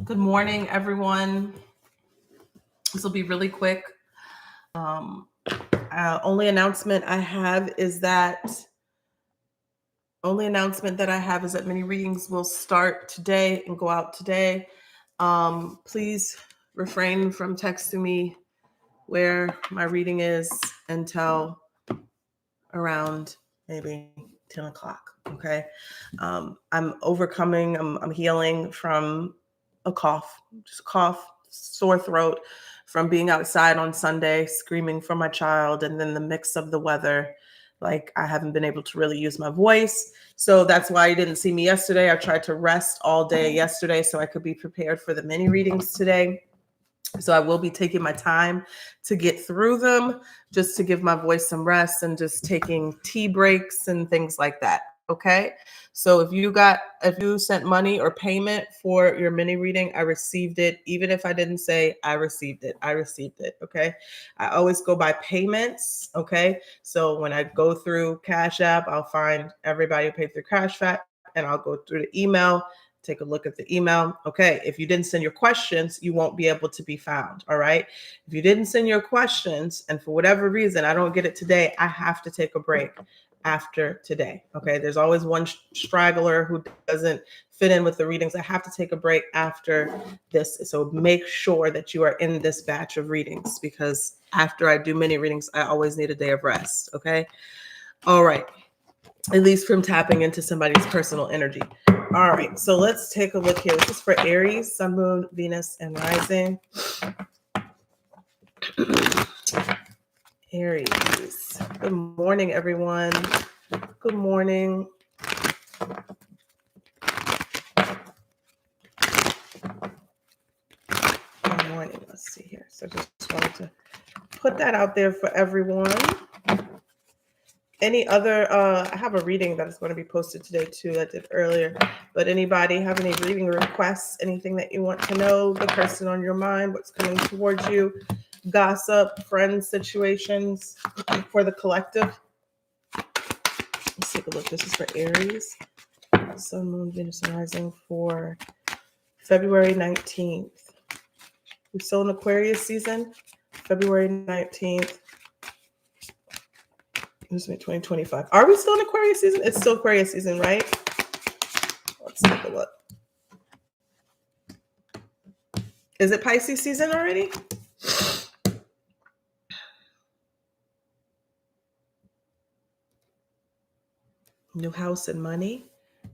Good morning, everyone. This will be really quick. Um, only announcement I have is that many readings will start today and go out today. Please refrain from texting me where my reading is until around maybe 10 o'clock. Okay. I'm healing from a cough, sore throat from being outside on Sunday, screaming for my child, and then the mix of the weather. Like, I haven't been able to really use my voice. So that's why you didn't see me yesterday. I tried to rest all day yesterday so I could be prepared for the mini readings today. So I will be taking my time to get through them, just to give my voice some rest and just taking tea breaks and things like that. Okay. So if you sent money or payment for your mini reading, I received it. Even if I didn't say I received it, I received it. Okay. I always go by payments. Okay. So when I go through Cash App, I'll find everybody who paid through Cash App and I'll go through the email. Take a look at the email. Okay, if you didn't send your questions, you won't be able to be found. All right. If you didn't send your questions and for whatever reason I don't get it today, I have to take a break after today. Okay. There's always one straggler who doesn't fit in with the readings. I have to take a break after this. So make sure that you are in this batch of readings, because after I do mini readings, I always need a day of rest. Okay. All right. At least from tapping into somebody's personal energy. All right, so let's take a look here. This is for Aries, Sun, Moon, Venus, and Rising. Aries. Good morning, everyone. Good morning. Good morning. Let's see here. So just wanted to put that out there for everyone. Any other, I have a reading that is going to be posted today too, that I did earlier, but anybody have any reading requests, anything that you want to know, the person on your mind, what's coming towards you, gossip, friends, situations for the collective? Let's take a look. This is for Aries, Sun, Moon, Venus, and Rising for February 19th. We're still in Aquarius season, February 19th. This is 2025. Are we still in Aquarius season? It's still Aquarius season, right? Let's take a look. Is it Pisces season already? New house and money.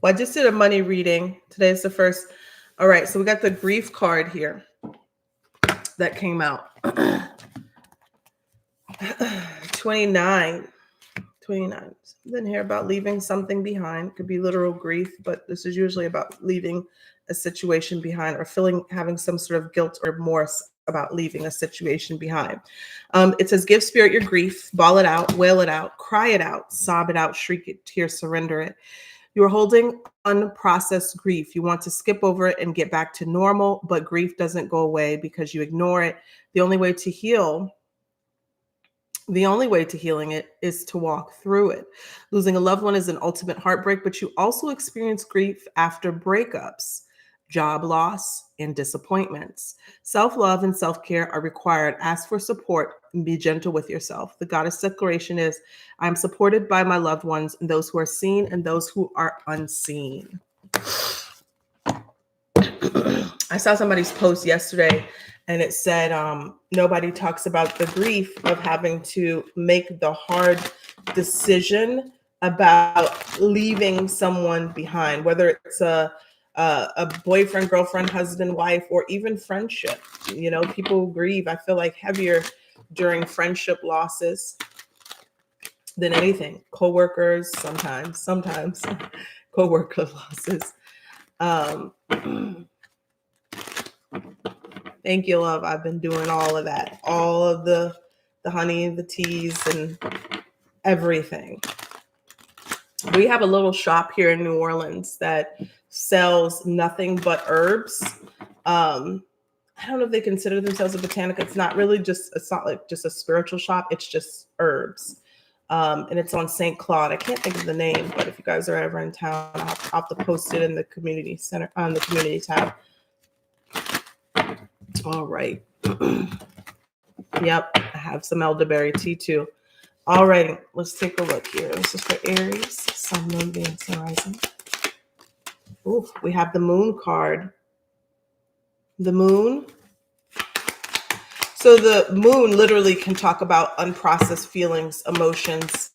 Well, I just did a money reading. Today's the first. All right, so we got the grief card here that came out. 29. Something here about leaving something behind. Could be literal grief, but this is usually about leaving a situation behind, or having some sort of guilt or remorse about leaving a situation behind. It says, give spirit your grief, bawl it out, wail it out, cry it out, sob it out, shriek it, tear, surrender it. You're holding unprocessed grief. You want to skip over it and get back to normal, but grief doesn't go away because you ignore it. The only way to healing it is to walk through it. Losing a loved one is an ultimate heartbreak, but you also experience grief after breakups, job loss, and disappointments. Self-love and self-care are required. Ask for support and be gentle with yourself. The goddess declaration is, I am supported by my loved ones, and those who are seen and those who are unseen. I saw somebody's post yesterday and it said, nobody talks about the grief of having to make the hard decision about leaving someone behind, whether it's a boyfriend, girlfriend, husband, wife, or even friendship. You know, people grieve, I feel like, heavier during friendship losses than anything. Co-workers, sometimes co-worker losses. Thank you, love. I've been doing all of that, all of the honey, the teas, and everything. We have a little shop here in New Orleans that sells nothing but herbs. I don't know if they consider themselves a botanica. It's not like just a spiritual shop. It's just herbs. And it's on St. Claude. I can't think of the name, but if you guys are ever in town, I'll have to post it in the community center, on the community tab. All right. Yep, I have some elderberry tea too. All right, let's take a look here. This is for Aries, Sun, Moon, Venus, and Rising. Ooh, we have the Moon card. The Moon. So the Moon literally can talk about unprocessed feelings, emotions,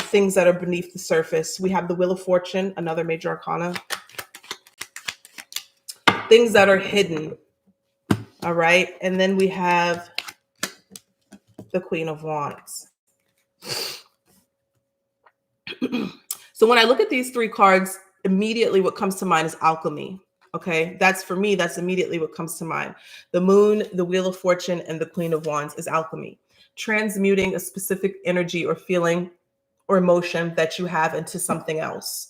things that are beneath the surface. We have the Wheel of Fortune, another major arcana. Things that are hidden. All right, and then we have the Queen of Wands. So when I look at these three cards, immediately what comes to mind is alchemy. Okay, that's for me, that's immediately what comes to mind. The Moon, the Wheel of Fortune, and the Queen of Wands is alchemy. Transmuting a specific energy or feeling or emotion that you have into something else.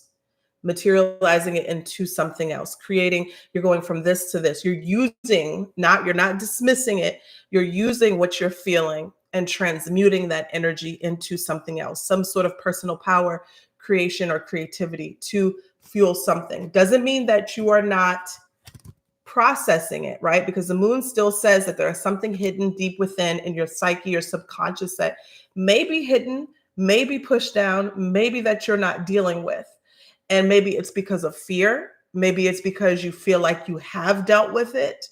Materializing it into something else, creating, you're going from this to this. You're not dismissing it. You're using what you're feeling and transmuting that energy into something else, some sort of personal power, creation, or creativity to fuel something. Doesn't mean that you are not processing it, right? Because the Moon still says that there is something hidden deep within in your psyche or subconscious that may be hidden, may be pushed down, maybe that you're not dealing with. And maybe it's because of fear. Maybe it's because you feel like you have dealt with it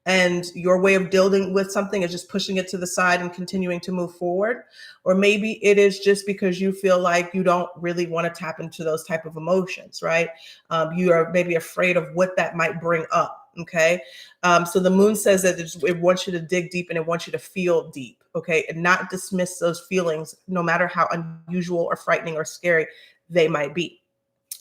and your way of dealing with something is just pushing it to the side and continuing to move forward. Or maybe it is just because you feel like you don't really want to tap into those type of emotions, right? You are maybe afraid of what that might bring up. Okay. So the Moon says that it wants you to dig deep and it wants you to feel deep. Okay. And not dismiss those feelings, no matter how unusual or frightening or scary they might be.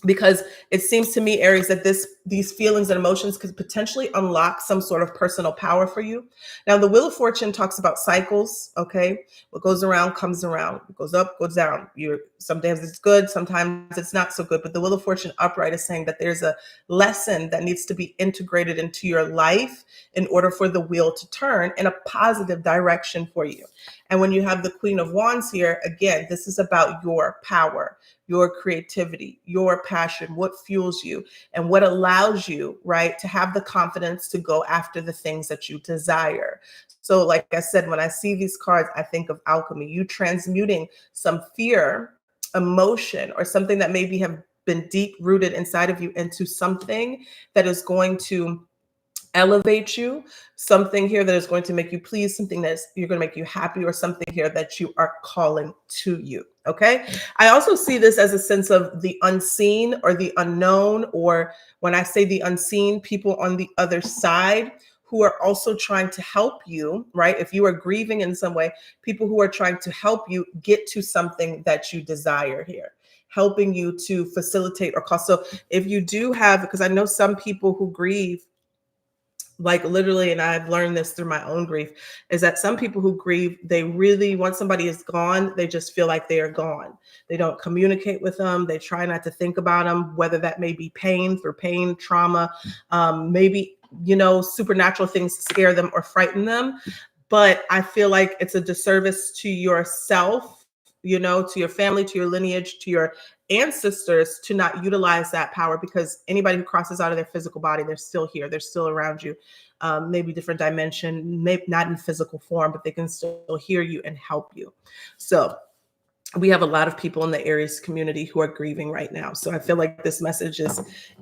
Because it seems to me, Aries, that these feelings and emotions could potentially unlock some sort of personal power for you. Now, the Wheel of Fortune talks about cycles, okay? What goes around comes around. It goes up, goes down. Sometimes it's good, sometimes it's not so good. But the Wheel of Fortune upright is saying that there's a lesson that needs to be integrated into your life in order for the wheel to turn in a positive direction for you. And when you have the Queen of Wands here, again, this is about your power, your creativity, your passion, what fuels you, and what allows you, right, to have the confidence to go after the things that you desire. So like I said, when I see these cards, I think of alchemy, you transmuting some fear, emotion, or something that maybe have been deep rooted inside of you into something that is going to elevate you, something here that is going to make you pleased, something that's you're going to make you happy, or something here that you are calling to you. Okay. I also see this as a sense of the unseen or the unknown, or when I say the unseen, people on the other side who are also trying to help you, right? If you are grieving in some way, people who are trying to help you get to something that you desire here, helping you to facilitate or cause. So if you do have, because I know some people who grieve, like literally, and I've learned this through my own grief, is that some people who grieve, they really, once somebody is gone, they just feel like they are gone. They don't communicate with them. They try not to think about them, whether that may be through pain, trauma, maybe, supernatural things scare them or frighten them. But I feel like it's a disservice to yourself, to your family, to your lineage, to your ancestors, to not utilize that power, because anybody who crosses out of their physical body, they're still here. They're still around you. Maybe different dimension, maybe not in physical form, but they can still hear you and help you. So we have a lot of people in the Aries community who are grieving right now. So I feel like this message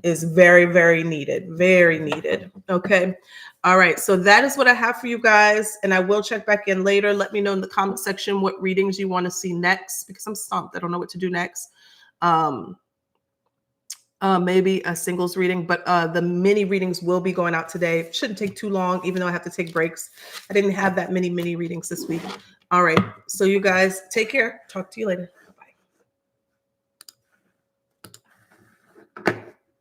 is very, very needed, very needed. Okay. All right. So that is what I have for you guys. And I will check back in later. Let me know in the comment section what readings you want to see next, because I'm stumped. I don't know what to do next. Maybe a singles reading, but the mini readings will be going out today. It shouldn't take too long, even though I have to take breaks. I didn't have that many mini readings this week. All right. So you guys take care. Talk to you later.